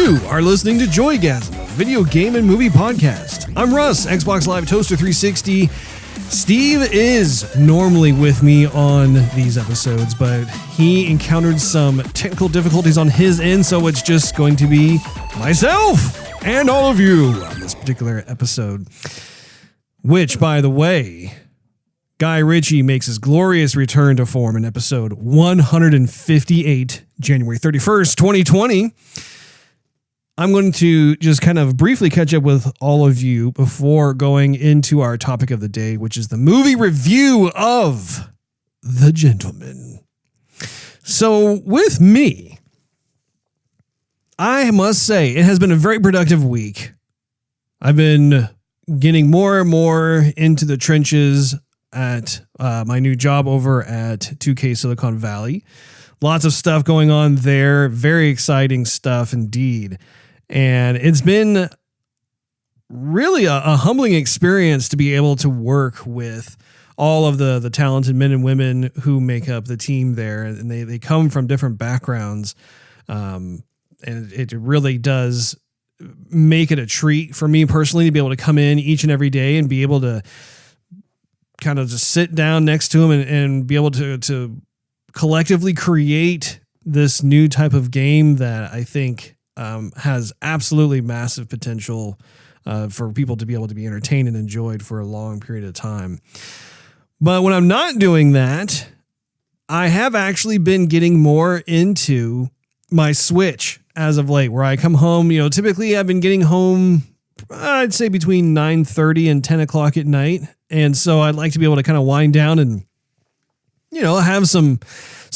You are listening to Joygasm, a video game and movie podcast. I'm Russ, Xbox Live Toaster 360. Steve is normally with me on these episodes, but he encountered some technical difficulties on his end, so it's just going to be myself and all of you on this particular episode. Which, by the way, Guy Ritchie makes his glorious return to form in episode 158, January 31st, 2020. I'm going to just kind of briefly catch up with all of you before going into our topic of the day, which is the movie review of The Gentleman. So with me, I must say it has been a very productive week. I've been getting more and more into the trenches at my new job over at 2K Silicon Valley. Lots of stuff going on there. Very exciting stuff indeed. And it's been really a humbling experience to be able to work with all of the talented men and women who make up the team there. And they come from different backgrounds. And it really does make it a treat for me personally to be able to come in each and every day and be able to kind of just sit down next to them and be able to collectively create this new type of game that I think has absolutely massive potential for people to be able to be entertained and enjoyed for a long period of time. But when I'm not doing that, I have actually been getting more into my Switch as of late, where I come home, typically I've been getting home, I'd say between 9:30 and 10 o'clock at night. And so I'd like to be able to kind of wind down and, have some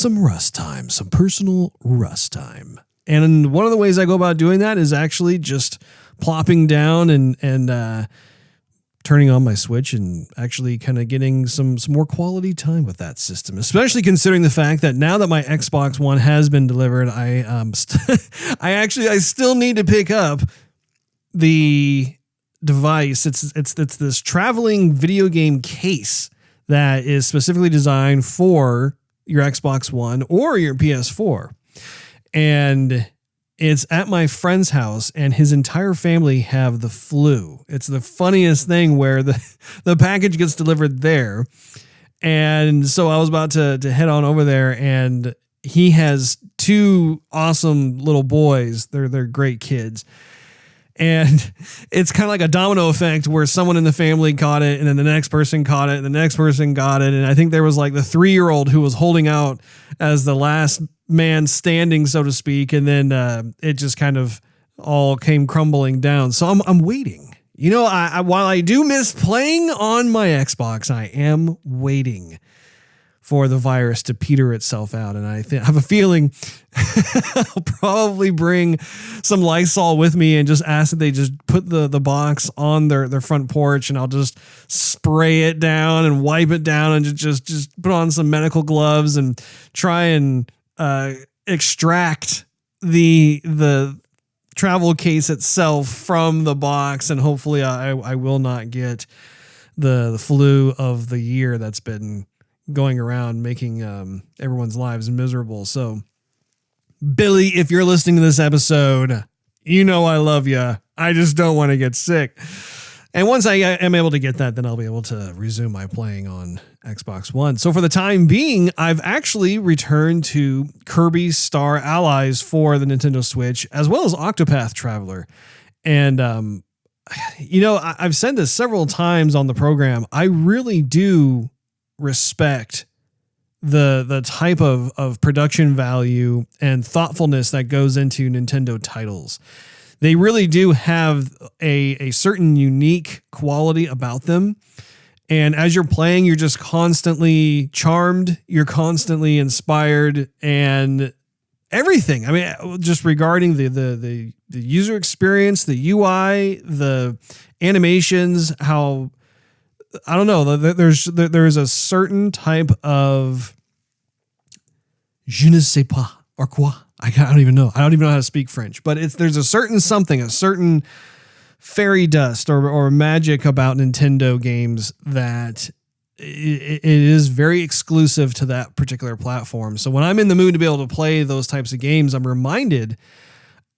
Russ time, some personal Russ time. And one of the ways I go about doing that is actually just plopping down and turning on my Switch and actually kind of getting some more quality time with that system, especially considering the fact that now that my Xbox One has been delivered, I still need to pick up the device. It's this traveling video game case that is specifically designed for your Xbox One or your PS4. And it's at my friend's house, and his entire family have the flu. It's the funniest thing where the package gets delivered there. And so I was about to head on over there, and he has two awesome little boys. They're great kids. And it's kind of like a domino effect where someone in the family caught it, and then the next person caught it, and the next person got it. And I think there was like the 3-year-old who was holding out as the last man standing, so to speak. And then it just kind of all came crumbling down. So I'm waiting. While I do miss playing on my Xbox, I am waiting for the virus to peter itself out. And I have a feeling I'll probably bring some Lysol with me and just ask that they just put the box on their front porch, and I'll just spray it down and wipe it down and just put on some medical gloves and try and extract the travel case itself from the box. And hopefully I will not get the flu of the year that's been going around making everyone's lives miserable. So Billy, if you're listening to this episode, I love you. I just don't want to get sick. And once I am able to get that, then I'll be able to resume my playing on Xbox One. So for the time being, I've actually returned to Kirby Star Allies for the Nintendo Switch, as well as Octopath Traveler. And, I've said this several times on the program. I really do respect the type of production value and thoughtfulness that goes into Nintendo titles. They really do have a certain unique quality about them. And as you're playing, you're just constantly charmed. You're constantly inspired and everything. I mean, just regarding the user experience, the UI, the animations, how, I don't know, there's a certain type of je ne sais pas or quoi. I don't even know. I don't even know how to speak French, but there's a certain something, a certain fairy dust or magic about Nintendo games that it is very exclusive to that particular platform. So when I'm in the mood to be able to play those types of games, I'm reminded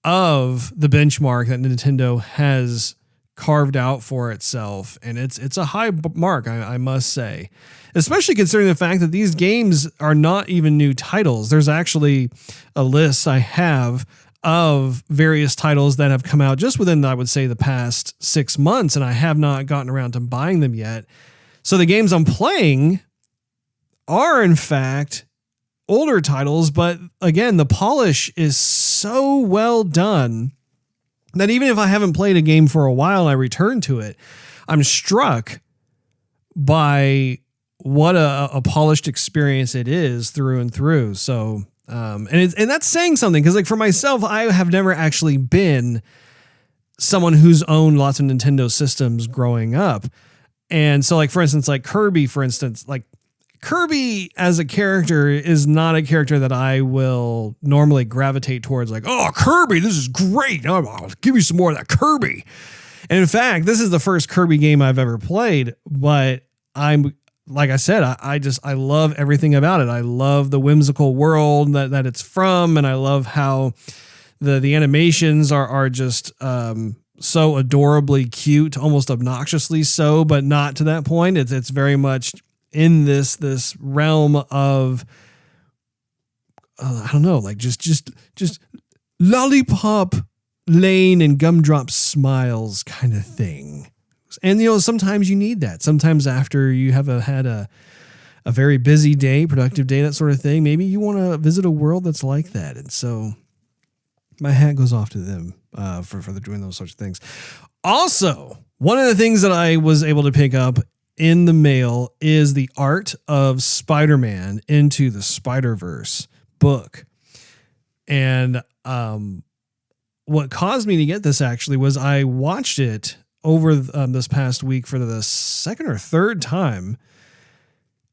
of the benchmark that Nintendo has carved out for itself. And it's a high mark, I must say, especially considering the fact that these games are not even new titles. There's actually a list I have of various titles that have come out just within, I would say, the past 6 months, and I have not gotten around to buying them yet. So the games I'm playing are, in fact, older titles, but again, the polish is so well done that even if I haven't played a game for a while and I return to it, I'm struck by what a polished experience it is through and through. So, and that's saying something, because like for myself, I have never actually been someone who's owned lots of Nintendo systems growing up. And so like, for instance, like Kirby, like Kirby as a character is not a character that I will normally gravitate towards. Like, oh, Kirby, this is great. I'll give you some more of that Kirby. And in fact, this is the first Kirby game I've ever played, but like I said, I love everything about it. I love the whimsical world that it's from. And I love how the animations are just, so adorably cute, almost obnoxiously so, but not to that point. It's very much in this realm of, I don't know, like just lollipop lane and gumdrop smiles kind of thing. And, you know, sometimes you need that. Sometimes after you have had a very busy day, productive day, that sort of thing, maybe you want to visit a world that's like that. And so my hat goes off to them for doing those sorts of things. Also, one of the things that I was able to pick up in the mail is the art of Spider-Man Into the Spider-Verse book. And what caused me to get this actually was I watched it over this past week for the second or third time.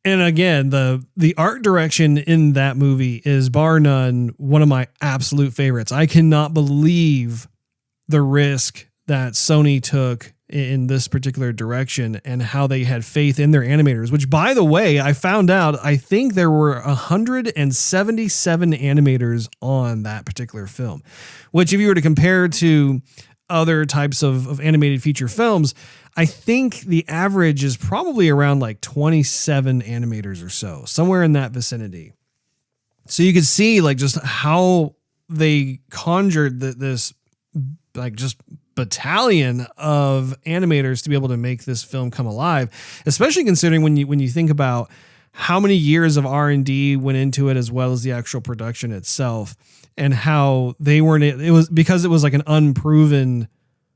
And again, the art direction in that movie is bar none one of my absolute favorites. I cannot believe the risk that Sony took in this particular direction and how they had faith in their animators, which, by the way, I found out, I think there were 177 animators on that particular film, which if you were to compare to other types of animated feature films, I think the average is probably around like 27 animators or so, somewhere in that vicinity. So you could see like just how they conjured this like just battalion of animators to be able to make this film come alive, especially considering when you think about how many years of R&D went into it, as well as the actual production itself, and how it was because it was like an unproven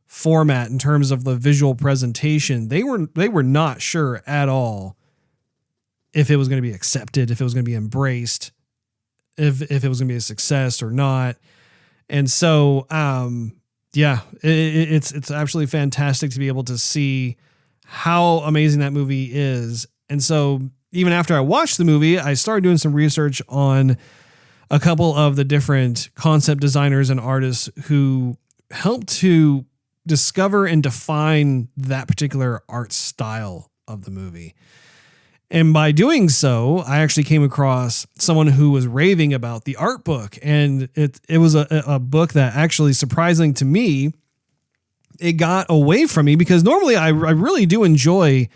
format in terms of the visual presentation. They were not sure at all if it was going to be accepted, if it was going to be embraced, if it was going to be a success or not. And so, yeah, it's absolutely fantastic to be able to see how amazing that movie is. And so even after I watched the movie, I started doing some research on a couple of the different concept designers and artists who helped to discover and define that particular art style of the movie. And by doing so, I actually came across someone who was raving about the art book. And it was a book that actually, surprising to me, it got away from me, because normally I really do enjoy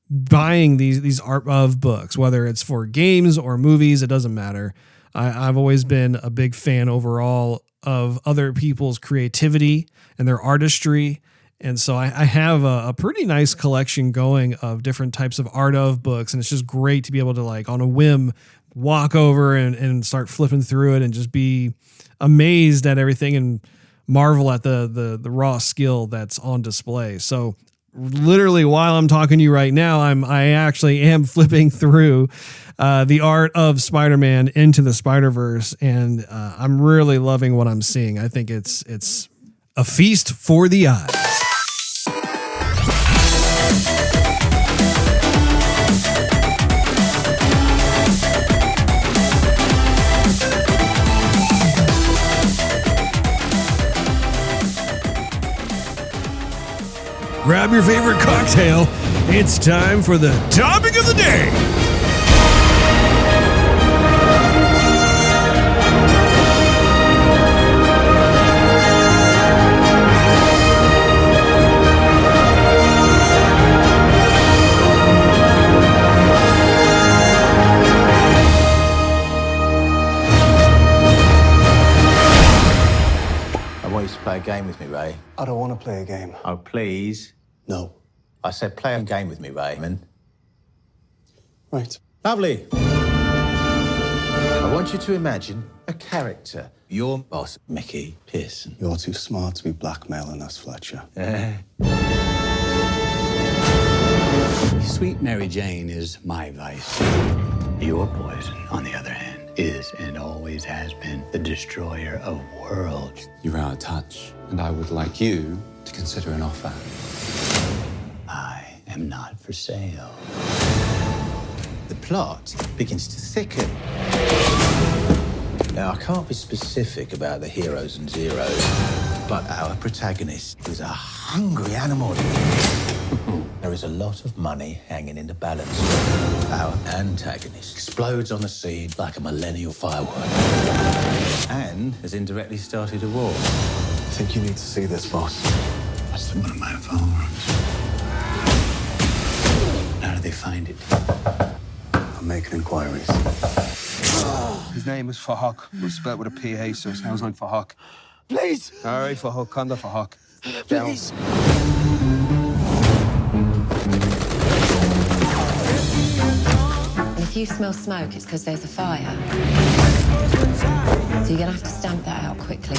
buying these art of books, whether it's for games or movies, it doesn't matter. I've always been a big fan overall of other people's creativity and their artistry. And so I have a pretty nice collection going of different types of art of books. And it's just great to be able to, like, on a whim, walk over and start flipping through it and just be amazed at everything and marvel at the raw skill that's on display. So literally while I'm talking to you right now, I actually am flipping through the art of Spider-Man Into the Spider-Verse. And I'm really loving what I'm seeing. I think it's a feast for the eyes. Grab your favorite cocktail. It's time for the topic of the day. want you to play a game with me, Ray. I don't want to play a game. Oh, please. No. I said play a game with me, Raymond. Right. Lovely. I want you to imagine a character. Your boss, Mickey Pearson. You're too smart to be blackmailing us, Fletcher. Sweet Mary Jane is my vice. Your poison, on the other hand, is and always has been the destroyer of worlds. You're out of touch, and I would like you to consider an offer. I am not for sale. The plot begins to thicken. Now, I can't be specific about the heroes and zeros, but our protagonist is a hungry animal. There is a lot of money hanging in the balance. Our antagonist explodes on the scene like a millennial firework and has indirectly started a war. I think you need to see this, boss. That's one of my firearms. How do they find it? I'm making inquiries. His name is Fahak. We're spelled with a PH, so it sounds like Fahak. Please! All right, Fahak, Kanda Fahak. Please! If you smell smoke, it's because there's a fire. So you're gonna have to stamp that out quickly.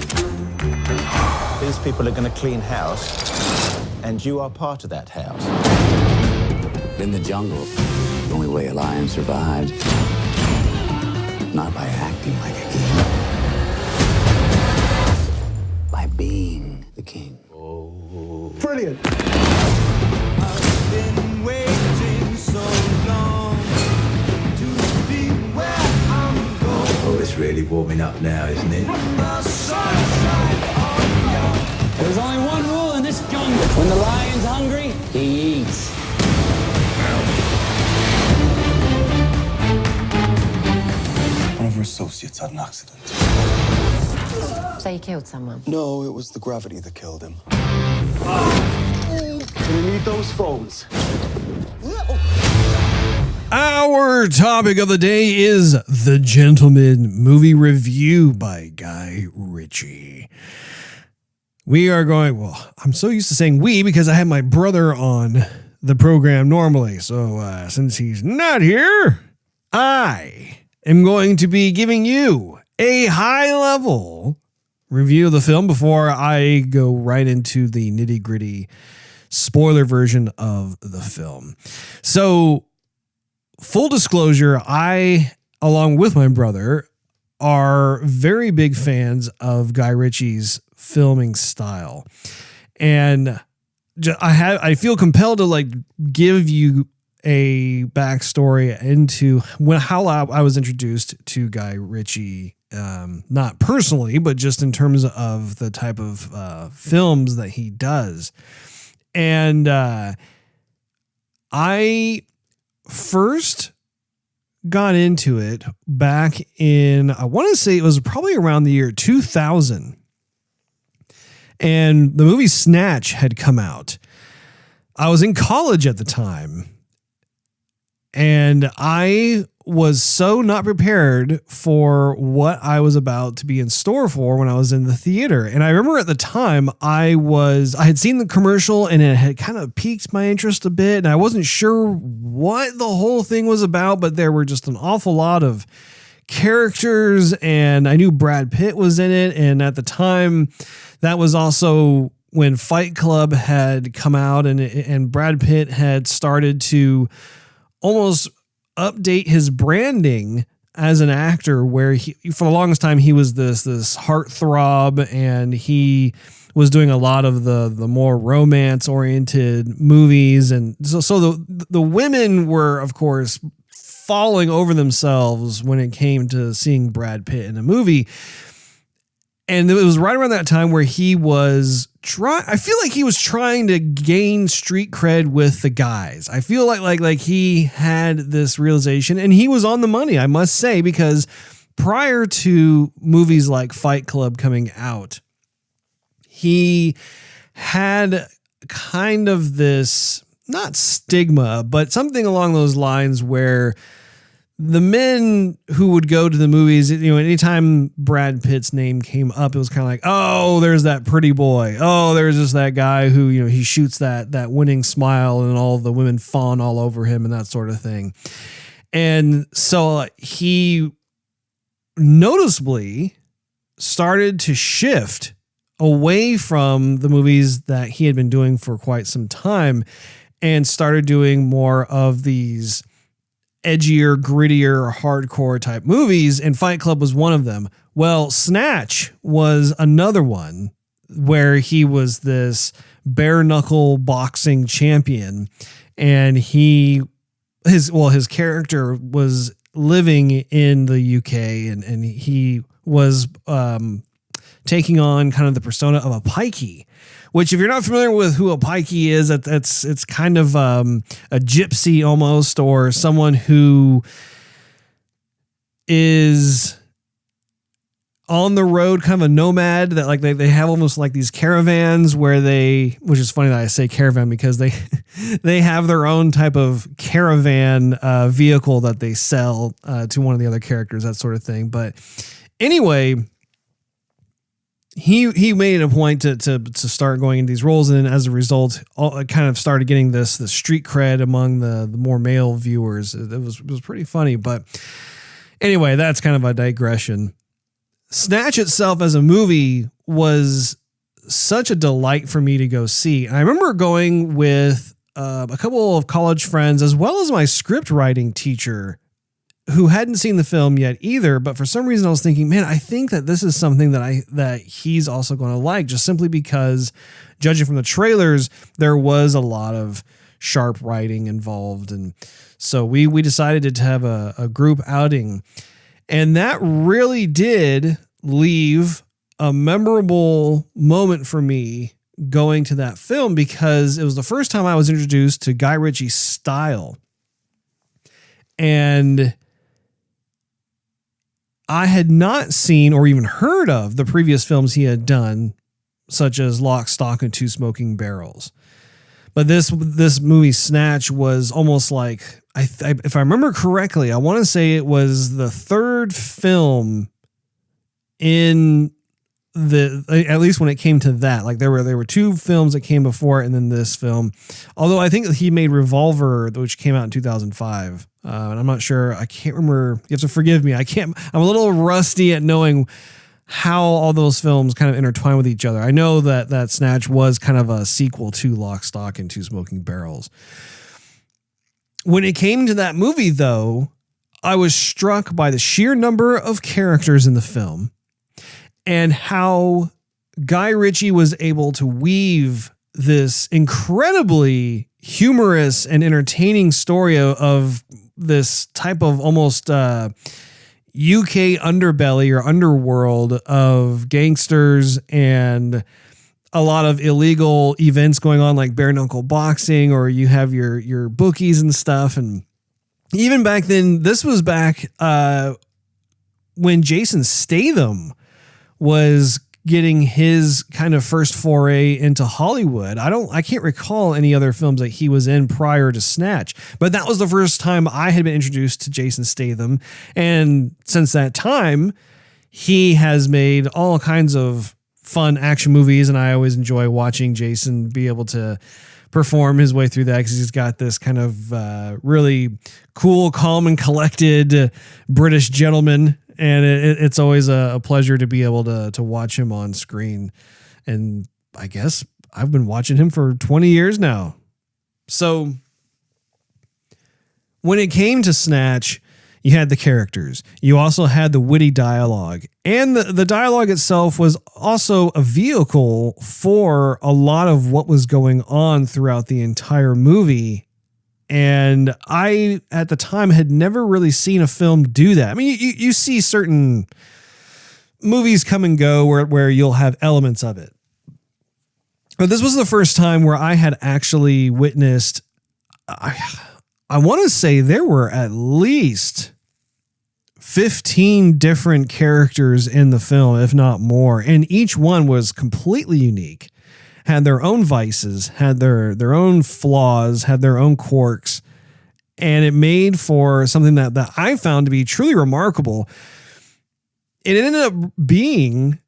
These people are going to clean house, and you are part of that house. In the jungle, the only way a lion survives, not by acting like a king, by being the king. Oh. Brilliant! I've been waiting so long to be where I'm going. Oh, it's really warming up now, isn't it? The sunshine on your There's only one rule in this jungle. When the lion's hungry, he eats. One of our associates had an accident. So you killed someone? No, it was the gravity that killed him. We need those phones. Our topic of the day is The Gentleman movie review by Guy Ritchie. We are going, well, I'm so used to saying we because I have my brother on the program normally. So since he's not here, I am going to be giving you a high-level review of the film before I go right into the nitty-gritty spoiler version of the film. So, full disclosure, I, along with my brother, are very big fans of Guy Ritchie's filming style. And I feel compelled to like give you a backstory into how I was introduced to Guy Ritchie, not personally, but just in terms of the type of films that he does. And I first got into it back in, I want to say it was probably around the year 2000. And the movie Snatch had come out. I was in college at the time. And I was so not prepared for what I was about to be in store for when I was in the theater. And I remember at the time I had seen the commercial and it had kind of piqued my interest a bit. And I wasn't sure what the whole thing was about, but there were just an awful lot of characters and I knew Brad Pitt was in it. And at the time that was also when Fight Club had come out and Brad Pitt had started to almost update his branding as an actor, where he, for the longest time, he was this heartthrob, and he was doing a lot of the more romance oriented movies. And so the women were, of course, falling over themselves when it came to seeing Brad Pitt in a movie. And it was right around that time where he was I feel like he was trying to gain street cred with the guys. I feel like he had this realization, and he was on the money, I must say, because prior to movies like Fight Club coming out, he had kind of this, not stigma, but something along those lines where the men who would go to the movies, anytime Brad Pitt's name came up, it was kind of like, oh, there's that pretty boy. Oh, there's just that guy who, he shoots that winning smile and all the women fawn all over him and that sort of thing. And so he noticeably started to shift away from the movies that he had been doing for quite some time and started doing more of these edgier, grittier, hardcore type movies, and Fight Club was one of them. Well, Snatch was another one where he was this bare knuckle boxing champion, and his character was living in the UK, and he was taking on kind of the persona of a pikey, which if you're not familiar with who a pikey is, it's kind of a gypsy almost, or someone who is on the road, kind of a nomad that like they have almost like these caravans which is funny that I say caravan because they have their own type of caravan vehicle that they sell to one of the other characters, that sort of thing. But anyway, he made it a point to start going into these roles, and then as a result, kind of started getting this street cred among the more male viewers. It was pretty funny, but anyway, that's kind of a digression. Snatch itself as a movie was such a delight for me to go see. I remember going with a couple of college friends as well as my script writing teacher, who hadn't seen the film yet either, but for some reason I was thinking, man, I think that this is something that he's also going to like, just simply because, judging from the trailers, there was a lot of sharp writing involved. And so we decided to have a group outing, and that really did leave a memorable moment for me going to that film, because it was the first time I was introduced to Guy Ritchie's style. And I had not seen or even heard of the previous films he had done, such as Lock, Stock, and Two Smoking Barrels. But this movie Snatch was almost like, if I remember correctly, I want to say it was the third film in at least when it came to that. Like there were two films that came before it, and then this film. Although I think he made Revolver, which came out in 2005. And I'm not sure. I can't remember. You have to forgive me. I'm a little rusty at knowing how all those films kind of intertwine with each other. I know that Snatch was kind of a sequel to Lock, Stock, and Two Smoking Barrels. When it came to that movie, though, I was struck by the sheer number of characters in the film and how Guy Ritchie was able to weave this incredibly humorous and entertaining story of this type of almost UK underbelly or underworld of gangsters and a lot of illegal events going on, like bare knuckle boxing, or you have your bookies and stuff. And even back then, this was back when Jason Statham was getting his kind of first foray into Hollywood. I can't recall any other films that he was in prior to Snatch, but that was the first time I had been introduced to Jason Statham. And since that time, he has made all kinds of fun action movies, and I always enjoy watching Jason be able to perform his way through that, because he's got this kind of really cool, calm, and collected British gentleman. And it's always a pleasure to be able to watch him on screen. And I guess I've been watching him for 20 years now. So when it came to Snatch, you had the characters. You also had the witty dialogue. And the dialogue itself was also a vehicle for a lot of what was going on throughout the entire movie. And I, at the time, had never really seen a film do that. I mean, you see certain movies come and go where you'll have elements of it. But this was the first time where I had actually witnessed, I want to say there were at least 15 different characters in the film, if not more. And each one was completely unique. Had their own vices, had their own flaws, had their own quirks. And it made for something that I found to be truly remarkable. It ended up being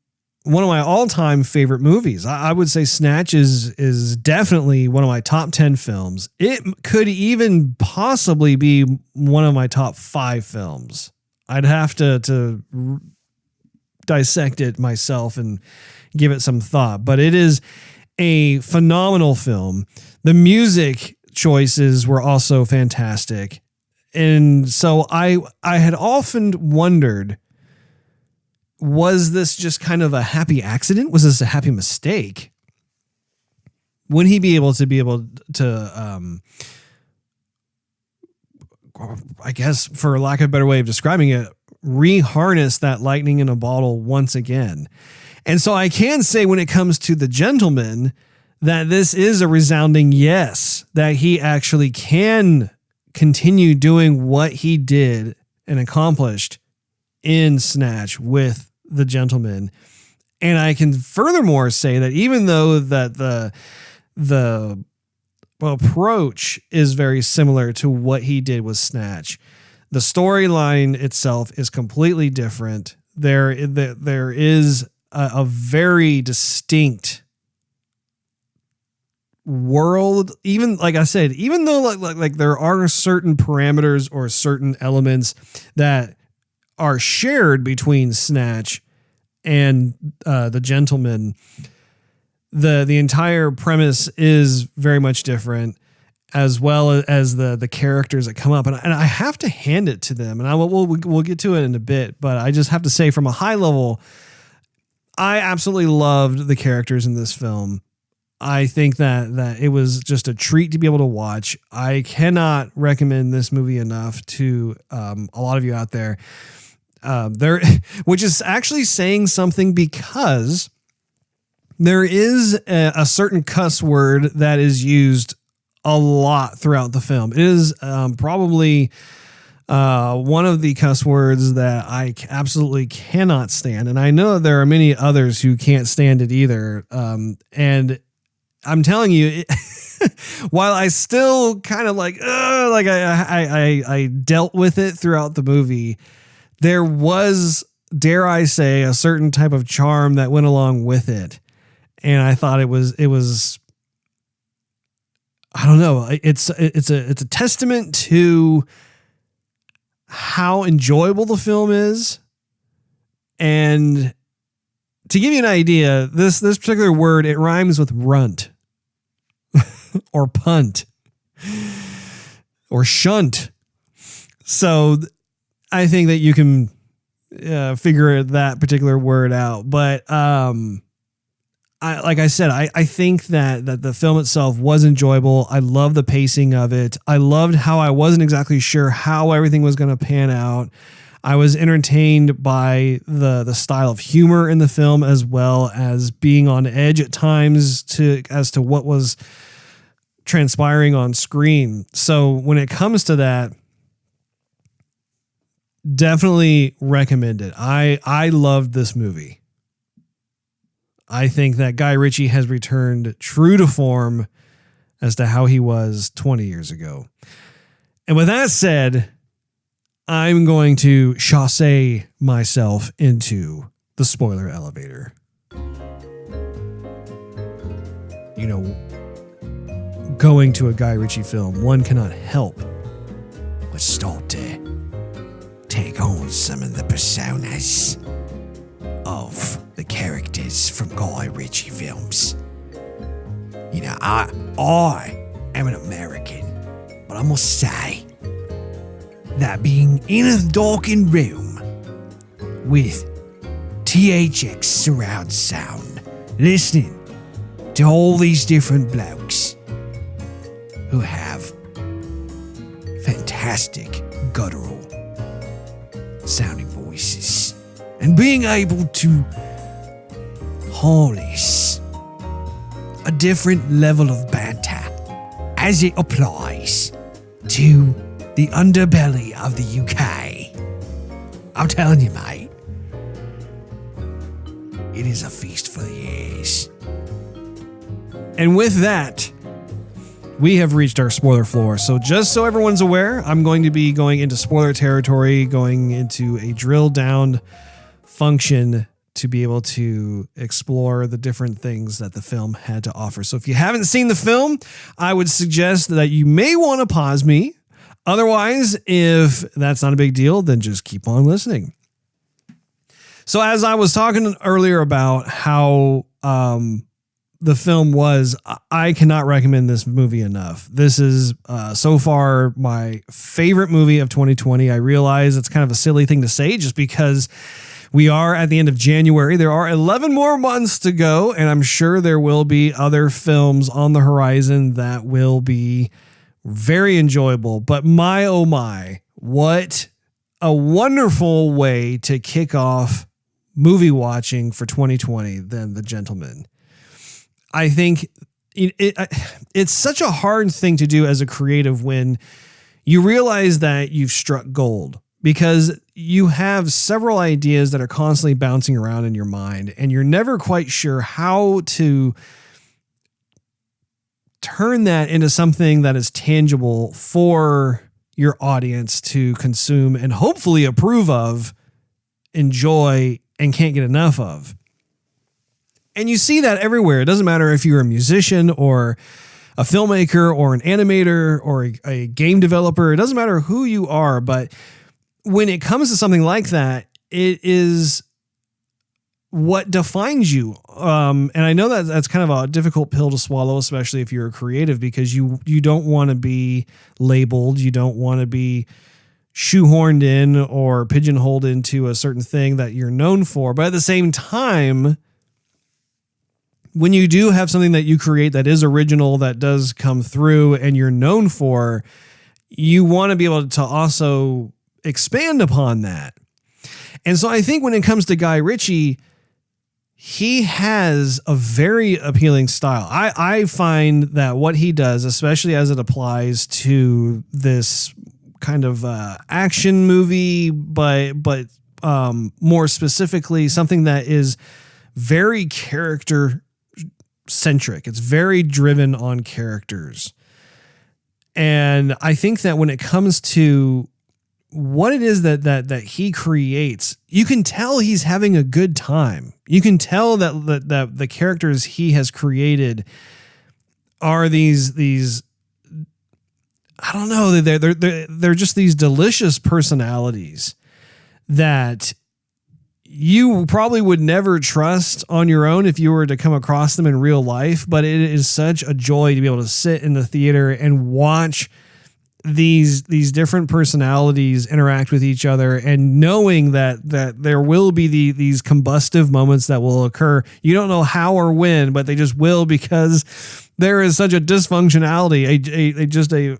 one of my all-time favorite movies. I would say Snatch is definitely one of my top 10 films. It could even possibly be one of my top 5 films. I'd have to dissect it myself and give it some thought, but it is a phenomenal film. The music choices were also fantastic. And so I had often wondered, was this just kind of a happy accident? Was this a happy mistake? Would he be able to I guess, for lack of a better way of describing it, reharness that lightning in a bottle once again? And so I can say, when it comes to The Gentleman, that this is a resounding yes, that he actually can continue doing what he did and accomplished in Snatch with The Gentleman. And I can furthermore say that even though that the approach is very similar to what he did with Snatch, the storyline itself is completely different. There is a very distinct world. Even like I said, even though like there are certain parameters or certain elements that are shared between Snatch and The Gentleman, the entire premise is very much different, as well as the characters that come up. And I have to hand it to them, and we'll get to it in a bit, but I just have to say, from a high level, I absolutely loved the characters in this film. I think that it was just a treat to be able to watch. I cannot recommend this movie enough to a lot of you out there. Which is actually saying something, because there is a certain cuss word that is used a lot throughout the film. It is probably one of the cuss words that I absolutely cannot stand. And I know there are many others who can't stand it either. And I'm telling you, while I still kind of I dealt with it throughout the movie, there was, dare I say, a certain type of charm that went along with it. And I thought it was, I don't know. It's a testament to how enjoyable the film is. And to give you an idea, this particular word, it rhymes with runt or punt or shunt. So I think that you can figure that particular word out. But like I said, I think that the film itself was enjoyable. I love the pacing of it. I loved how I wasn't exactly sure how everything was going to pan out. I was entertained by the style of humor in the film, as well as being on edge at times as to what was transpiring on screen. So when it comes to that, definitely recommend it. I loved this movie. I think that Guy Ritchie has returned true to form as to how he was 20 years ago. And with that said, I'm going to chassé myself into the spoiler elevator. You know, going to a Guy Ritchie film, one cannot help but start to take on some of the personas of the characters from Guy Ritchie films. You know, I am an American, but I must say that being in a darkened room with THX surround sound, listening to all these different blokes who have fantastic guttural sounding voices, and being able to harness a different level of banter as it applies to the underbelly of the UK. I'm telling you, mate, it is a feast for the ears. And with that, we have reached our spoiler floor. So just so everyone's aware, I'm going to be going into spoiler territory, going into a drill down function to be able to explore the different things that the film had to offer. So if you haven't seen the film, I would suggest that you may want to pause me. Otherwise, if that's not a big deal, then just keep on listening. So as I was talking earlier about how the film was, I cannot recommend this movie enough. This is so far my favorite movie of 2020. I realize it's kind of a silly thing to say just because we are at the end of January. There are 11 more months to go, and I'm sure there will be other films on the horizon that will be very enjoyable. But my, oh my, what a wonderful way to kick off movie watching for 2020 than The Gentleman. I think it's such a hard thing to do as a creative when you realize that you've struck gold, because you have several ideas that are constantly bouncing around in your mind and you're never quite sure how to turn that into something that is tangible for your audience to consume and hopefully approve of, enjoy, and can't get enough of. And you see that everywhere. It doesn't matter if you're a musician or a filmmaker or an animator or a game developer. It doesn't matter who you are, but when it comes to something like that, it is what defines you. And I know that that's kind of a difficult pill to swallow, especially if you're a creative, because you don't want to be labeled. You don't want to be shoehorned in or pigeonholed into a certain thing that you're known for. But at the same time, when you do have something that you create that is original, that does come through and you're known for, you want to be able to also expand upon that. And so I think when it comes to Guy Ritchie, he has a very appealing style. I find that what he does, especially as it applies to this kind of action movie, but more specifically, something that is very character centric. It's very driven on characters. And I think that when it comes to what it is that he creates, you can tell he's having a good time. You can tell that the characters he has created are these I don't know, they're just these delicious personalities that you probably would never trust on your own if you were to come across them in real life. But it is such a joy to be able to sit in the theater and watch these different personalities interact with each other, and knowing that there will be these combustive moments that will occur. You don't know how or when, but they just will, because there is such a dysfunctionality, just a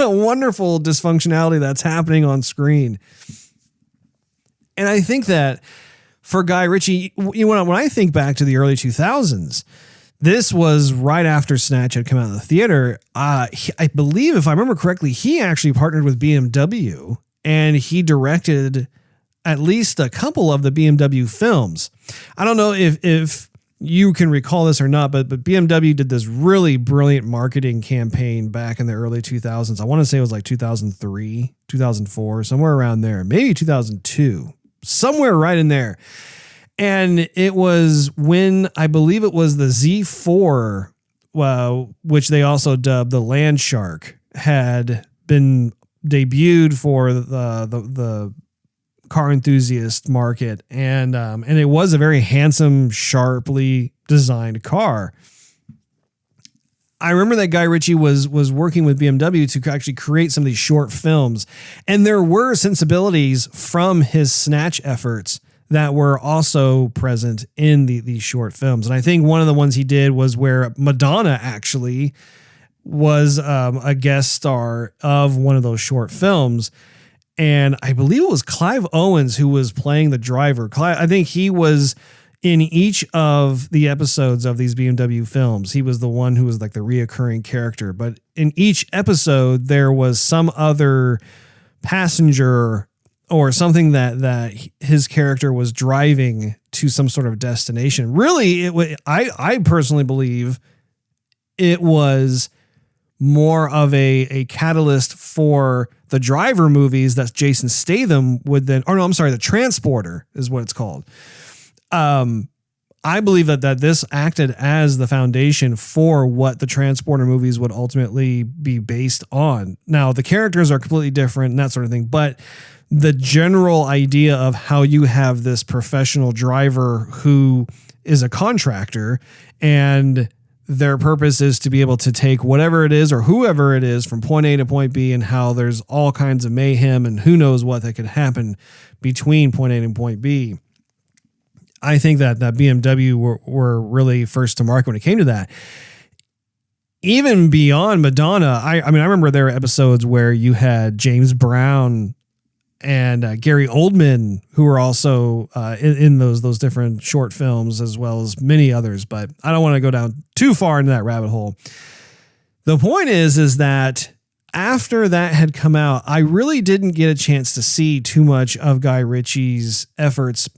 wonderful dysfunctionality that's happening on screen. And I think that for Guy Ritchie, when I think back to the early 2000s, this was right after Snatch had come out of the theater. I believe, if I remember correctly, he actually partnered with BMW and he directed at least a couple of the BMW films. I don't know if you can recall this or not, but BMW did this really brilliant marketing campaign back in the early 2000s. I want to say it was like 2003, 2004, somewhere around there, maybe 2002, somewhere right in there. And it was when, I believe it was the Z4, which they also dubbed the Land Shark, had been debuted for the car enthusiast market. And it was a very handsome, sharply designed car. I remember that Guy Ritchie was working with BMW to actually create some of these short films. And there were sensibilities from his Snatch efforts that were also present in these short films. And I think one of the ones he did was where Madonna actually was a guest star of one of those short films. And I believe it was Clive Owens who was playing the driver. I think he was in each of the episodes of these BMW films. He was the one who was like the reoccurring character. But in each episode, there was some other passenger or something that his character was driving to some sort of destination. Really, I personally believe it was more of a catalyst for the Driver movies that Jason Statham would then, or no, I'm sorry, the Transporter is what it's called. I believe that this acted as the foundation for what the Transporter movies would ultimately be based on. Now, the characters are completely different and that sort of thing, but the general idea of how you have this professional driver who is a contractor and their purpose is to be able to take whatever it is or whoever it is from point A to point B, and how there's all kinds of mayhem and who knows what that could happen between point A and point B. I think that BMW were really first to market when it came to that. Even beyond Madonna, I mean, I remember there were episodes where you had James Brown and Gary Oldman, who were also in those different short films, as well as many others. But I don't want to go down too far into that rabbit hole. The point is that after that had come out, I really didn't get a chance to see too much of Guy Ritchie's efforts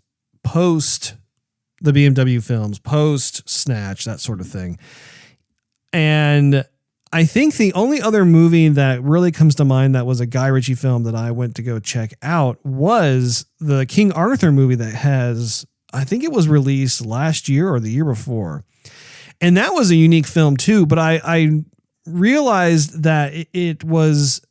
post the BMW films, post Snatch, that sort of thing. And I think the only other movie that really comes to mind that was a Guy Ritchie film that I went to go check out was the King Arthur movie that has, I think it was released last year or the year before. And that was a unique film too, but I realized that it was,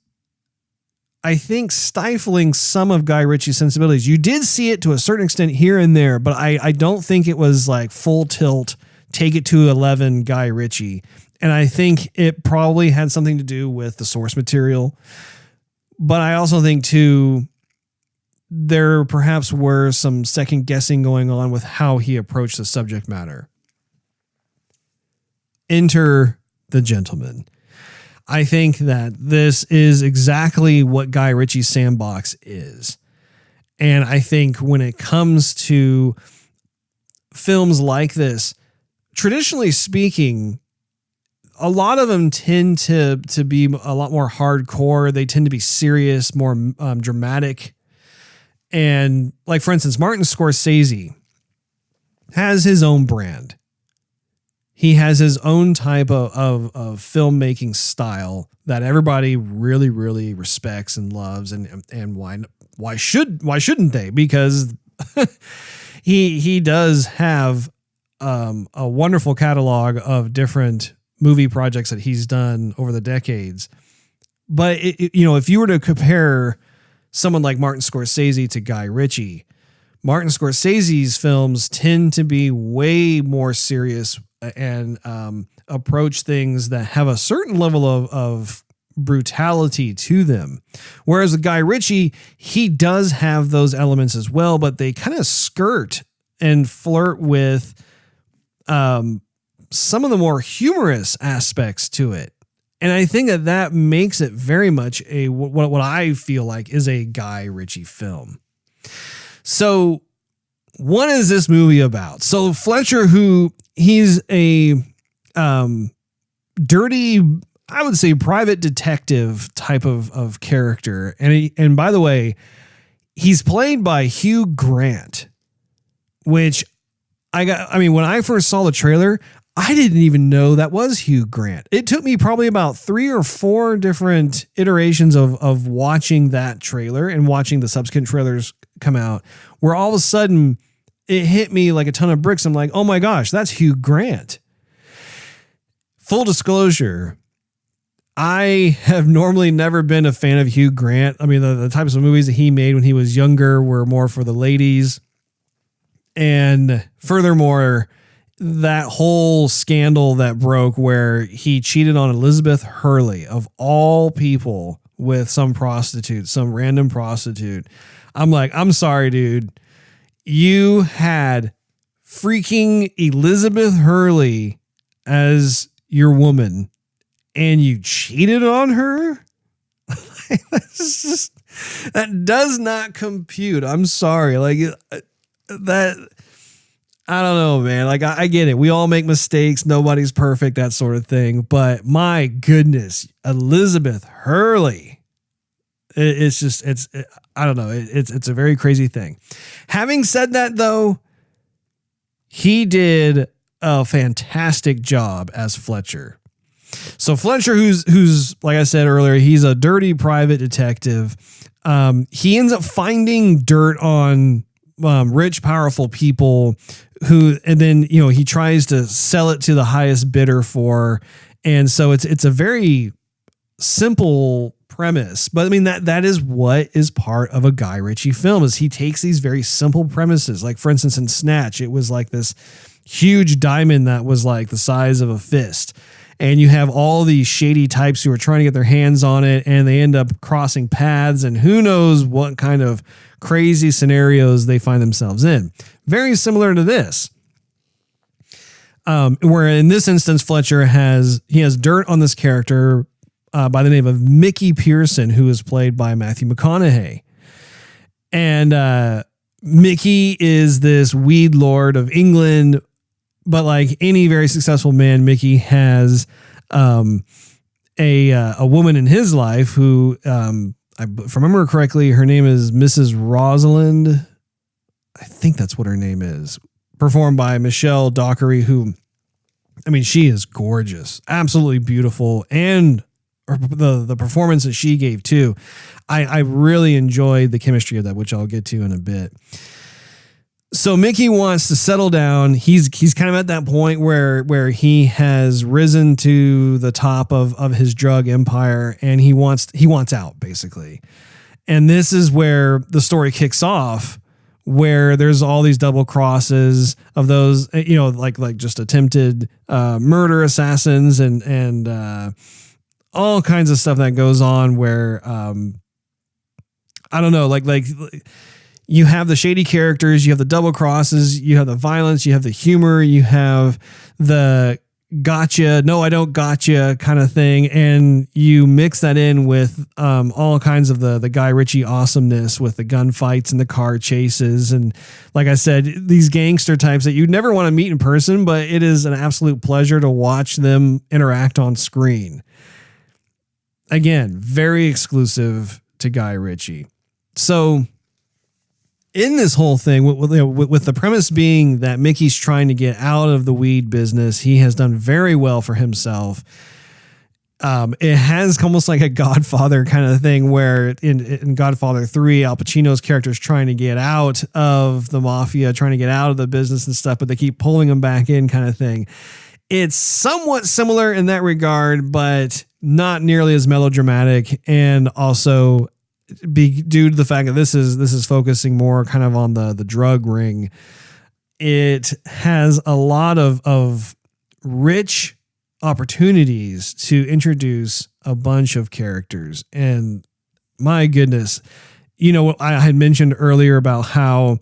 I think, stifling some of Guy Ritchie's sensibilities. You did see it to a certain extent here and there, but I don't think it was like full tilt, take it to 11 Guy Ritchie. And I think it probably had something to do with the source material. But I also think too, there perhaps were some second guessing going on with how he approached the subject matter. Enter the gentleman. I think that this is exactly what Guy Ritchie's sandbox is. And I think when it comes to films like this, traditionally speaking, a lot of them tend to be a lot more hardcore. They tend to be serious, more dramatic. And like, for instance, Martin Scorsese has his own brand. He has his own type of filmmaking style that everybody really, really respects and loves. And why shouldn't they? Because he does have a wonderful catalog of different movie projects that he's done over the decades. But if you were to compare someone like Martin Scorsese to Guy Ritchie, Martin Scorsese's films tend to be way more serious and approach things that have a certain level of brutality to them. Whereas with Guy Ritchie, he does have those elements as well, but they kind of skirt and flirt with some of the more humorous aspects to it. And I think that makes it very much what I feel like is a Guy Ritchie film. So what is this movie about? So Fletcher, he's a dirty, I would say, private detective type of character. And by the way, he's played by Hugh Grant, which when I first saw the trailer, I didn't even know that was Hugh Grant. It took me probably about 3 or 4 different iterations of watching that trailer and watching the subsequent trailers come out, where all of a sudden it hit me like a ton of bricks. I'm like, oh my gosh, that's Hugh Grant. Full disclosure, I have normally never been a fan of Hugh Grant. I mean, the types of movies that he made when he was younger were more for the ladies. And furthermore, that whole scandal that broke where he cheated on Elizabeth Hurley, of all people, with some prostitute, some random prostitute. I'm like, I'm sorry, dude. You had freaking Elizabeth Hurley as your woman and you cheated on her? That does not compute. I'm sorry. Like that. I don't know, man. Like I get it. We all make mistakes. Nobody's perfect, that sort of thing. But my goodness, Elizabeth Hurley. It's I don't know. It's a very crazy thing. Having said that, though, he did a fantastic job as Fletcher. So Fletcher, who's like I said earlier, he's a dirty private detective. He ends up finding dirt on rich, powerful people and then, he tries to sell it to the highest bidder for. And so it's a very simple premise, but I mean, that is what is part of a Guy Ritchie film, is he takes these very simple premises. Like for instance, in Snatch, it was like this huge diamond that was like the size of a fist. And you have all these shady types who are trying to get their hands on it, and they end up crossing paths, and who knows what kind of crazy scenarios they find themselves in. Very similar to this. Where in this instance, Fletcher has dirt on this character by the name of Mickey Pearson, who is played by Matthew McConaughey. And Mickey is this weed lord of England, but like any very successful man, Mickey has a woman in his if I remember correctly, her name is Mrs. Rosalind. I think that's what her name is. Performed by Michelle Dockery, who, I mean, she is gorgeous, absolutely beautiful, and the performance that she gave too. I really enjoyed the chemistry of that, which I'll get to in a bit. So Mickey wants to settle down. He's kind of at that point where he has risen to the top of his drug empire, and he wants out, basically. And this is where the story kicks off, where there's all these double crosses of those, like just attempted murder assassins and all kinds of stuff that goes on where I don't know, like you have the shady characters, you have the double crosses, you have the violence, you have the humor, you have the gotcha, no, I don't gotcha kind of thing. And you mix that in with all kinds of the Guy Ritchie awesomeness with the gunfights and the car chases. And like I said, these gangster types that you'd never want to meet in person, but it is an absolute pleasure to watch them interact on screen. Again, very exclusive to Guy Ritchie. So in this whole thing, with the premise being that Mickey's trying to get out of the weed business, he has done very well for himself. It has almost like a Godfather kind of thing, where in Godfather 3, Al Pacino's character is trying to get out of the mafia, trying to get out of the business and stuff, but they keep pulling him back in kind of thing. It's somewhat similar in that regard, but not nearly as melodramatic, and also due to the fact that this is focusing more kind of on the drug ring. It has a lot of rich opportunities to introduce a bunch of characters. And my goodness, I had mentioned earlier about how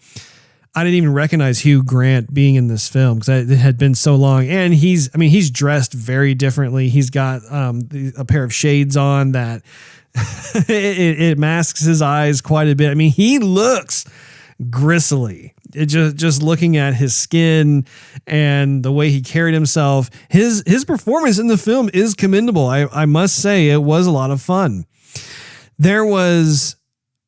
I didn't even recognize Hugh Grant being in this film because it had been so long. And he's dressed very differently. He's got a pair of shades on that it masks his eyes quite a bit. I mean, he looks gristly. It just looking at his skin and the way he carried himself, his performance in the film is commendable. I must say it was a lot of fun. There was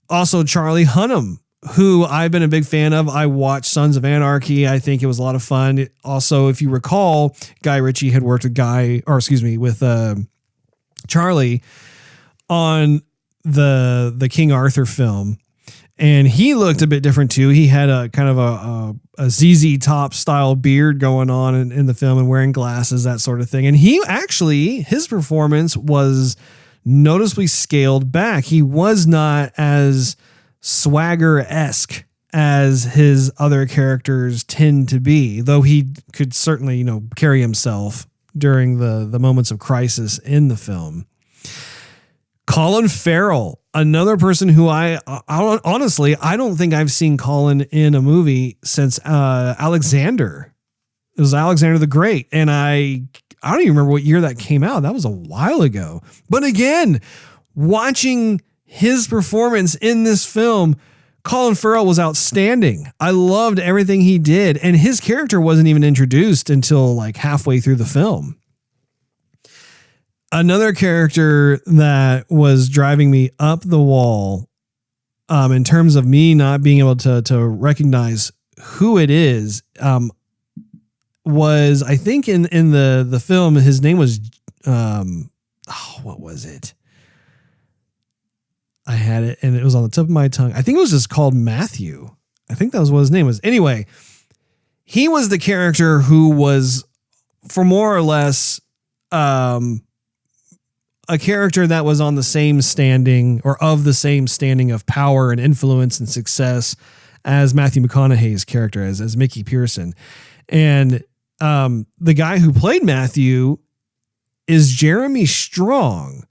also Charlie Hunnam, who I've been a big fan of. I watched Sons of Anarchy. I think it was a lot of fun. Also, if you recall, Guy Ritchie had worked with Charlie on the King Arthur film, and he looked a bit different too. He had a kind of a ZZ Top style beard going on in the film, and wearing glasses, that sort of thing. And his performance was noticeably scaled back. He was not as swagger-esque as his other characters tend to be, though he could certainly, carry himself during the moments of crisis in the film. Colin Farrell, another person who I honestly, I don't think I've seen Colin in a movie since Alexander. It was Alexander the Great. And I don't even remember what year that came out. That was a while ago. But again, watching his performance in this film, Colin Farrell was outstanding. I loved everything he did. And his character wasn't even introduced until like halfway through the film. Another character that was driving me up the wall in terms of me not being able to recognize who it is was, I think in the film, his name was what was it? I had it and it was on the tip of my tongue. I think it was just called Matthew. I think that was what his name was. Anyway, he was the character who was, for more or less, a character that was on the same standing or of the same standing of power and influence and success as Matthew McConaughey's character, as Mickey Pearson. And the guy who played Matthew is Jeremy Strong,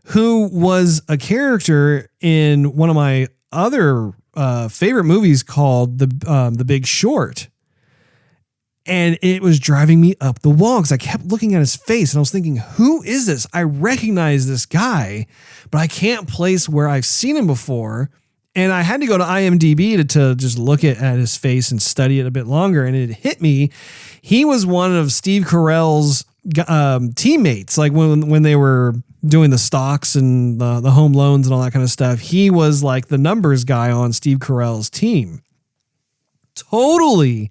who was a character in one of my other favorite movies called The Big Short. And it was driving me up the wall because I kept looking at his face and I was thinking, who is this? I recognize this guy, but I can't place where I've seen him before. And I had to go to IMDb to just look at his face and study it a bit longer. And it hit me. He was one of Steve Carell's teammates. Like when they were doing the stocks and the home loans and all that kind of stuff, he was like the numbers guy on Steve Carell's team. Totally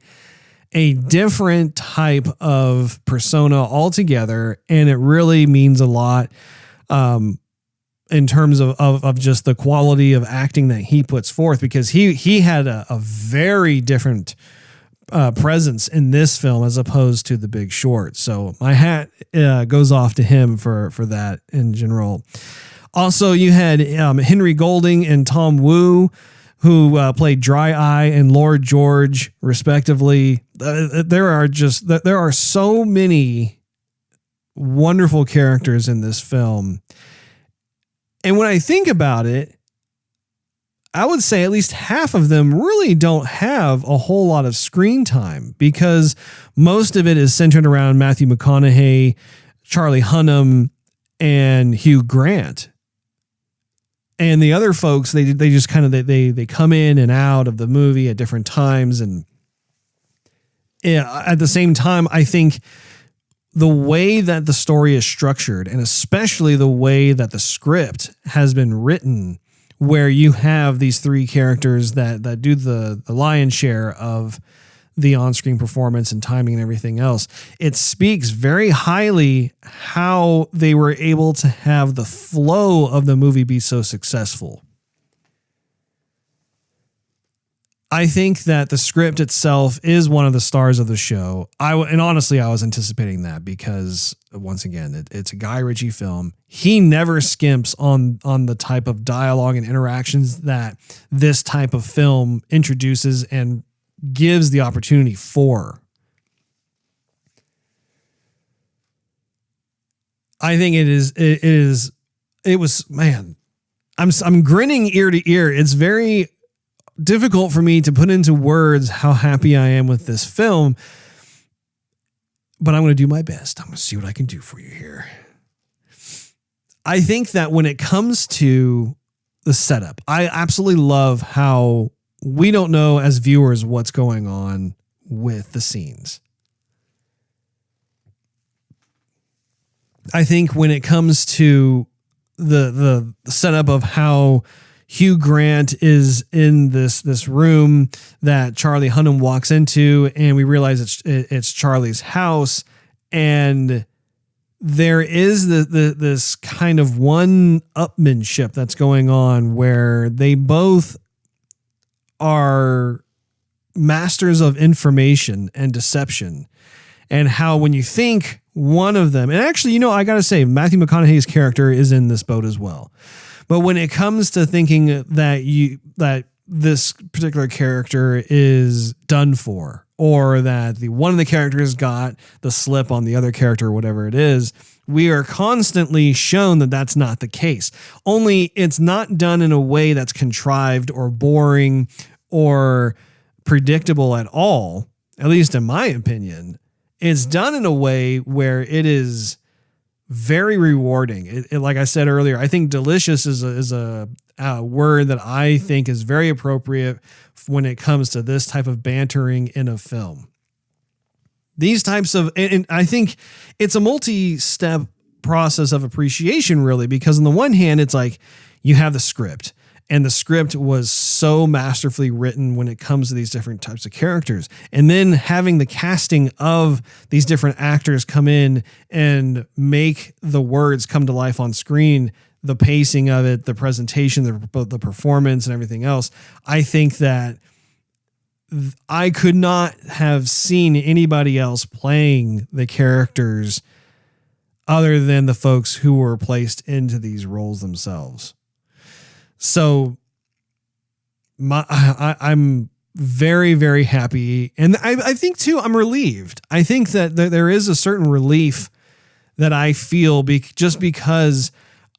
a different type of persona altogether. And it really means a lot in terms of just the quality of acting that he puts forth, because he had a very different presence in this film as opposed to The Big Short. So my hat goes off to him for that in general. Also, you had Henry Golding and Tom Wu, who played Dry Eye and Lord George, respectively. There are so many wonderful characters in this film. And when I think about it, I would say at least half of them really don't have a whole lot of screen time, because most of it is centered around Matthew McConaughey, Charlie Hunnam, and Hugh Grant. And the other folks, they just kind of, they come in and out of the movie at different times. And at the same time, I think the way that the story is structured, and especially the way that the script has been written, where you have these three characters that do the lion's share of the on-screen performance and timing and everything else, it speaks very highly how they were able to have the flow of the movie be so successful. I think that the script itself is one of the stars of the show. And honestly, I was anticipating that because, once again, it's a Guy Ritchie film. He never skimps on the type of dialogue and interactions that this type of film introduces and gives the opportunity for. I think it was, man, I'm grinning ear to ear. It's very difficult for me to put into words how happy I am with this film, but I'm going to do my best. I'm going to see what I can do for you here. I think that when it comes to the setup, I absolutely love how we don't know as viewers what's going on with the scenes. I think when it comes to the setup of how Hugh Grant is in this room that Charlie Hunnam walks into, and we realize it's Charlie's house, and there is this kind of one-upmanship that's going on where they both are masters of information and deception, and how when you think one of them, and actually, I got to say, Matthew McConaughey's character is in this boat as well. But when it comes to thinking that this particular character is done for, or that one of the characters got the slip on the other character, or whatever it is, we are constantly shown that that's not the case. Only it's not done in a way that's contrived or boring or predictable at all, at least in my opinion. It's done in a way where it is very rewarding. It like I said earlier, I think delicious is a word that I think is very appropriate when it comes to this type of bantering in a film. These types of, and I think it's a multi-step process of appreciation, really, because on the one hand, it's like you have the script, And the script was so masterfully written when it comes to these different types of characters. And then having the casting of these different actors come in and make the words come to life on screen, the pacing of it, the presentation, the performance and everything else. I think that I could not have seen anybody else playing the characters other than the folks who were placed into these roles themselves. So I'm very, very happy. And I think too, I'm relieved. I think that there is a certain relief that I feel just because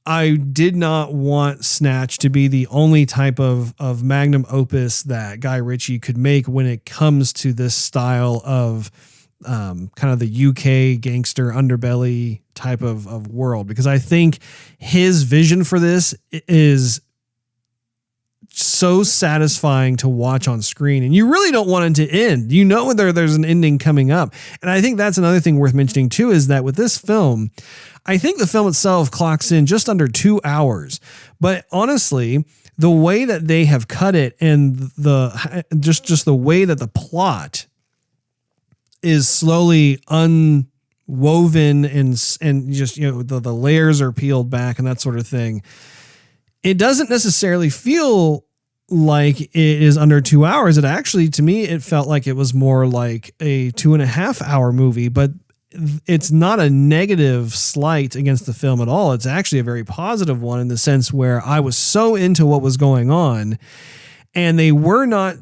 I did not want Snatch to be the only type of magnum opus that Guy Ritchie could make when it comes to this style of kind of the UK gangster underbelly type of world, because I think his vision for this is so satisfying to watch on screen, and you really don't want it to end. You know, there's an ending coming up. And I think that's another thing worth mentioning too, is that with this film, I think the film itself clocks in just under 2 hours, but honestly, the way that they have cut it and just the way that the plot is slowly unwoven and just, you know, the layers are peeled back and that sort of thing. It doesn't necessarily feel like it is under 2 hours. It actually, to me, it felt like it was more like a 2.5 hour movie, but it's not a negative slight against the film at all. It's actually a very positive one in the sense where I was so into what was going on, and they were not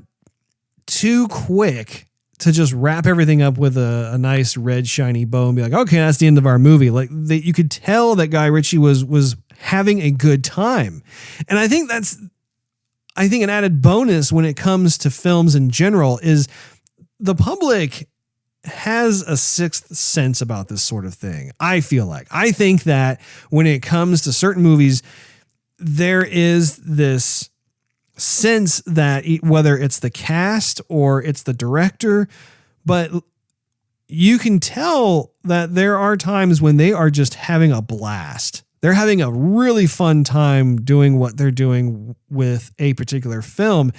too quick to just wrap everything up with a nice red shiny bow and be like, okay, that's the end of our movie. Like you could tell that Guy Ritchie was having a good time. And I think that's an added bonus when it comes to films in general is the public has a sixth sense about this sort of thing. I think that when it comes to certain movies, there is this sense that whether it's the cast or it's the director, but you can tell that there are times when they are just having a blast. They're having a really fun time doing what they're doing with a particular film.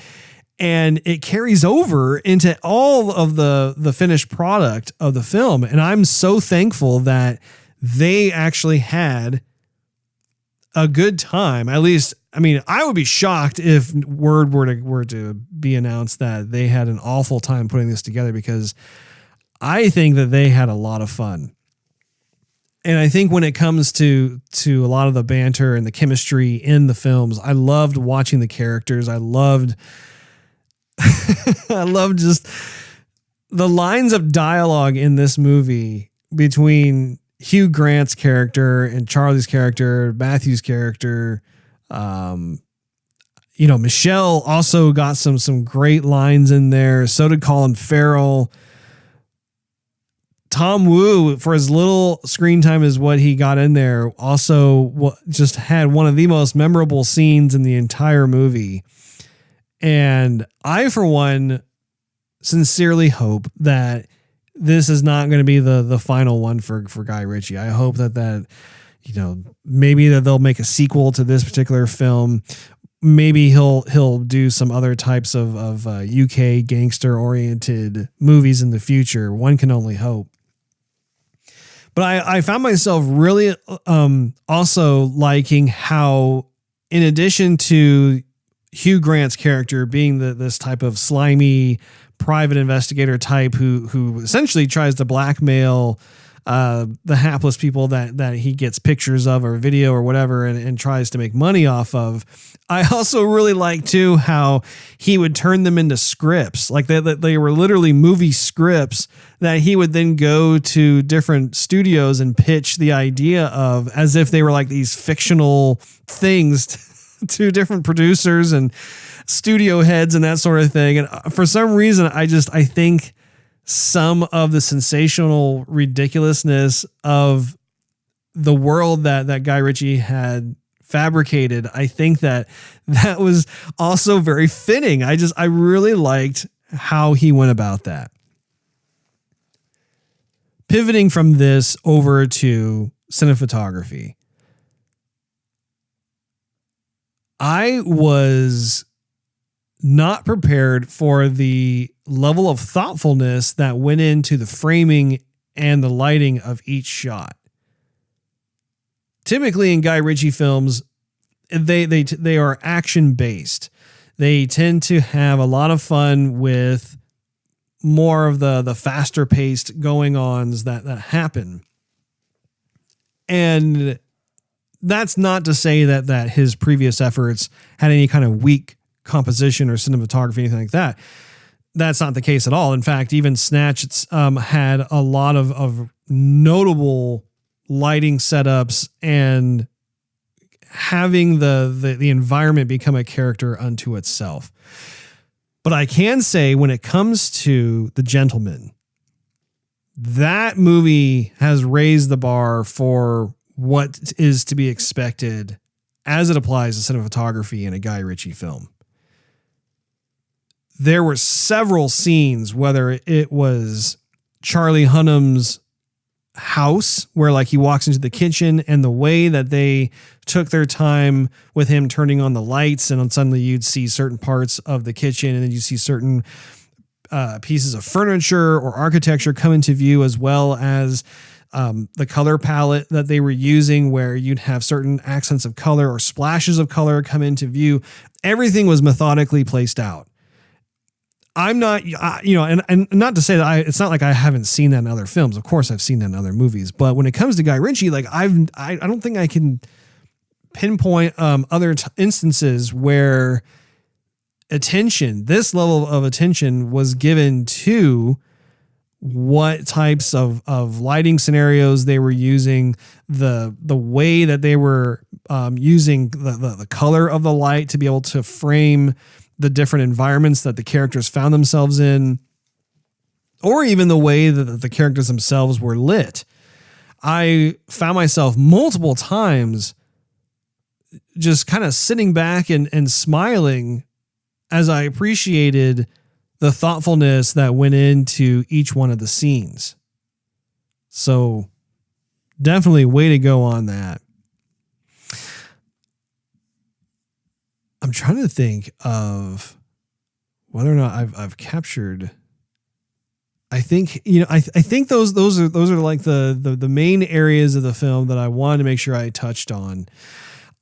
And it carries over into all of the finished product of the film. And I'm so thankful that they actually had a good time. At least, I mean, I would be shocked if word were to be announced that they had an awful time putting this together, because I think that they had a lot of fun. And I think when it comes to a lot of the banter and the chemistry in the films, I loved watching the characters. I loved just the lines of dialogue in this movie between Hugh Grant's character and Charlie's character, Matthew's character. Michelle also got some great lines in there. So did Colin Farrell. Tom Wu, for as little screen time as what he got in there, also just had one of the most memorable scenes in the entire movie. And I, for one, sincerely hope that this is not going to be the final one for Guy Ritchie. I hope that maybe that they'll make a sequel to this particular film. Maybe he'll do some other types of UK gangster oriented movies in the future. One can only hope. But I found myself really also liking how, in addition to Hugh Grant's character being this type of slimy private investigator type who essentially tries to blackmail the hapless people that he gets pictures of or video or whatever and tries to make money off of. I also really like too how he would turn them into scripts. Like they were literally movie scripts that he would then go to different studios and pitch the idea of, as if they were like these fictional things to different producers and studio heads and that sort of thing. And for some reason, I think some of the sensational ridiculousness of the world that Guy Ritchie had fabricated, I think that was also very fitting. I really liked how he went about that. Pivoting from this over to cinematography. I was not prepared for the level of thoughtfulness that went into the framing and the lighting of each shot. Typically in Guy Ritchie films, they are action based. They tend to have a lot of fun with more of the faster paced going ons that happen. And that's not to say that his previous efforts had any kind of weak composition or cinematography, anything like that. That's not the case at all. In fact, even Snatch had a lot of notable lighting setups and having the environment become a character unto itself. But I can say when it comes to The Gentleman, that movie has raised the bar for what is to be expected as it applies to cinematography in a Guy Ritchie film. There were several scenes, whether it was Charlie Hunnam's house, where like he walks into the kitchen, and the way that they took their time with him turning on the lights, and then suddenly you'd see certain parts of the kitchen, and then you see certain pieces of furniture or architecture come into view, as well as the color palette that they were using, where you'd have certain accents of color or splashes of color come into view. Everything was methodically placed out. I'm not, and not to say that it's not like I haven't seen that in other films. Of course I've seen that in other movies, but when it comes to Guy Ritchie, like I don't think I can pinpoint other instances where this level of attention was given to what types of lighting scenarios they were using, the way that they were using the color of the light to be able to frame the different environments that the characters found themselves in, or even the way that the characters themselves were lit. I found myself multiple times just kind of sitting back and smiling as I appreciated the thoughtfulness that went into each one of the scenes. So definitely way to go on that. I'm trying to think of whether or not I've captured. I think, I think those are like the main areas of the film that I wanted to make sure I touched on.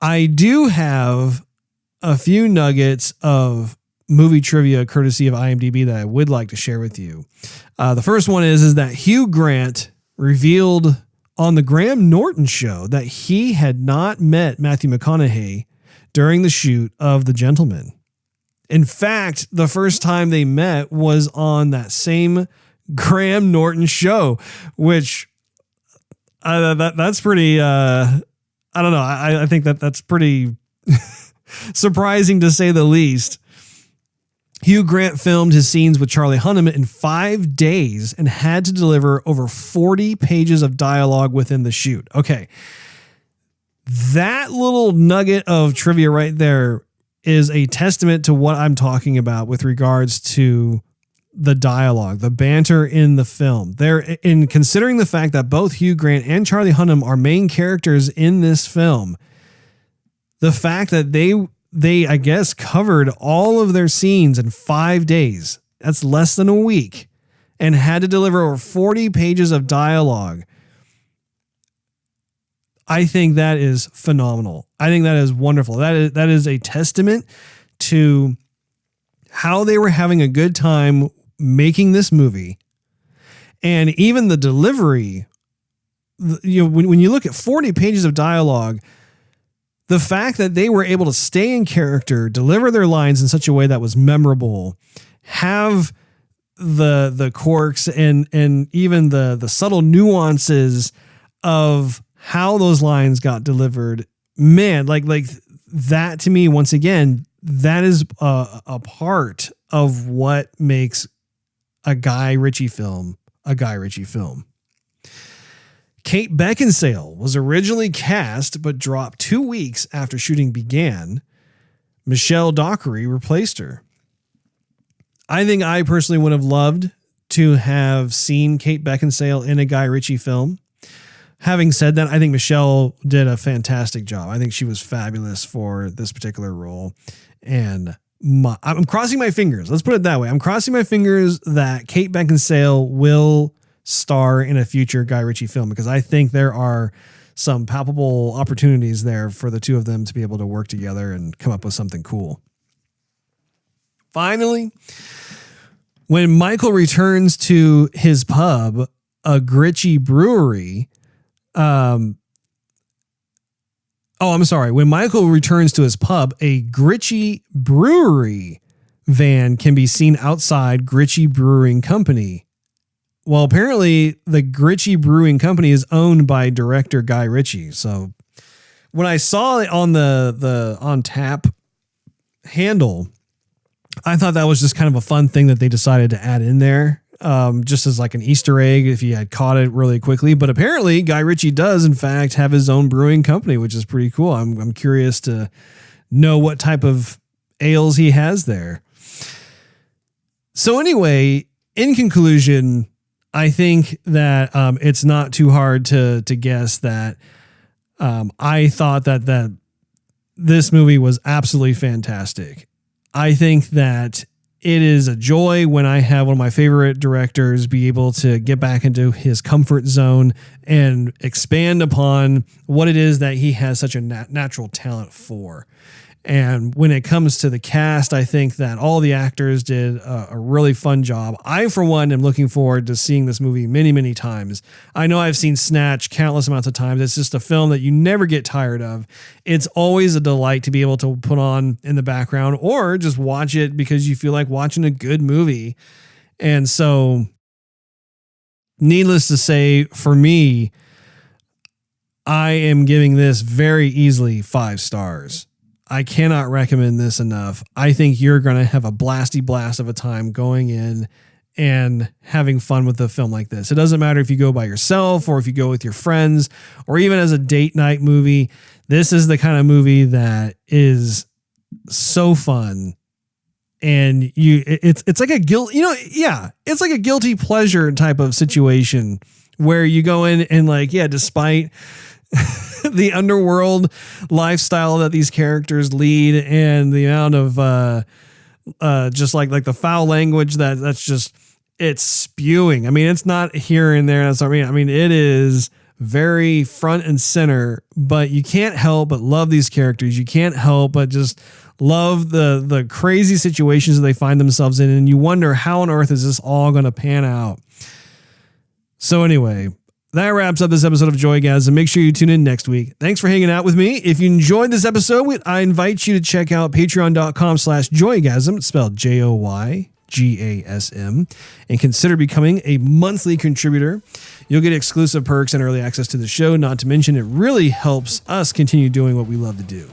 I do have a few nuggets of movie trivia courtesy of IMDb that I would like to share with you. The first one is that Hugh Grant revealed on the Graham Norton show that he had not met Matthew McConaughey during the shoot of The Gentleman. In fact, the first time they met was on that same Graham Norton show, which that's pretty, I don't know. I think that's pretty surprising to say the least. Hugh Grant filmed his scenes with Charlie Hunnam in 5 days and had to deliver over 40 pages of dialogue within the shoot. Okay. That little nugget of trivia right there is a testament to what I'm talking about with regards to the dialogue, the banter in the film. In considering the fact that both Hugh Grant and Charlie Hunnam are main characters in this film, the fact that they I guess covered all of their scenes in 5 days, that's less than a week, and had to deliver over 40 pages of dialogue. I think that is phenomenal. I think that is wonderful. That is a testament to how they were having a good time making this movie. And even the delivery, when you look at 40 pages of dialogue, the fact that they were able to stay in character, deliver their lines in such a way that was memorable, have the quirks and even the subtle nuances of how those lines got delivered, man, like that to me, once again, that is a part of what makes a Guy Ritchie film a Guy Ritchie film. Kate Beckinsale was originally cast but dropped 2 weeks after shooting began. Michelle Dockery replaced her. I think I personally would have loved to have seen Kate Beckinsale in a Guy Ritchie film. having said that, I think Michelle did a fantastic job. I think she was fabulous for this particular role. And I'm crossing my fingers. Let's put it that way. I'm crossing my fingers that Kate Beckinsale will star in a future Guy Ritchie film, because I think there are some palpable opportunities there for the two of them to be able to work together and come up with something cool. Finally, when Michael returns to his pub, a Gritchy brewery, when Michael returns to his pub, a Gritchy brewery van can be seen outside Gritchy Brewing Company. Well, apparently the Gritchy Brewing Company is owned by director Guy Ritchie. So when I saw it on the on tap handle, I thought that was just kind of a fun thing that they decided to add in there. Just as like an Easter egg if you had caught it really quickly. But apparently Guy Ritchie does in fact have his own brewing company, which is pretty cool. I'm curious to know what type of ales he has there. So anyway, in conclusion, I think that it's not too hard to guess that I thought that this movie was absolutely fantastic. I think that it is a joy when I have one of my favorite directors be able to get back into his comfort zone and expand upon what it is that he has such a natural talent for. And when it comes to the cast, I think that all the actors did a really fun job. I, for one, am looking forward to seeing this movie many, many times. I know I've seen Snatch countless amounts of times. It's just a film that you never get tired of. It's always a delight to be able to put on in the background or just watch it because you feel like watching a good movie. And so, needless to say, for me, I am giving this very easily 5 stars. I cannot recommend this enough. I think you're going to have a blasty blast of a time going in and having fun with a film like this. It doesn't matter if you go by yourself or if you go with your friends or even as a date night movie. This is the kind of movie that is so fun. And it's like a it's like a guilty pleasure type of situation where you go in and despite the underworld lifestyle that these characters lead and the amount of just like the foul language that's just it's spewing. I mean, it's not here and there. That's what I mean, it is very front and center, but you can't help but love these characters. You can't help but just love the crazy situations that they find themselves in, and you wonder how on earth is this all going to pan out. So anyway, that wraps up this episode of Joygasm. Make sure you tune in next week. Thanks for hanging out with me. If you enjoyed this episode, I invite you to check out patreon.com/Joygasm. It's spelled JOYGASM, and consider becoming a monthly contributor. You'll get exclusive perks and early access to the show. Not to mention, it really helps us continue doing what we love to do.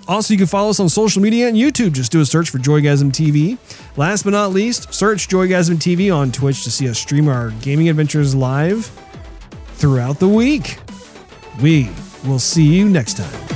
Also, you can follow us on social media and YouTube. Just do a search for Joygasm TV. Last but not least, search Joygasm TV on Twitch to see us stream our gaming adventures live throughout the week. We will see you next time.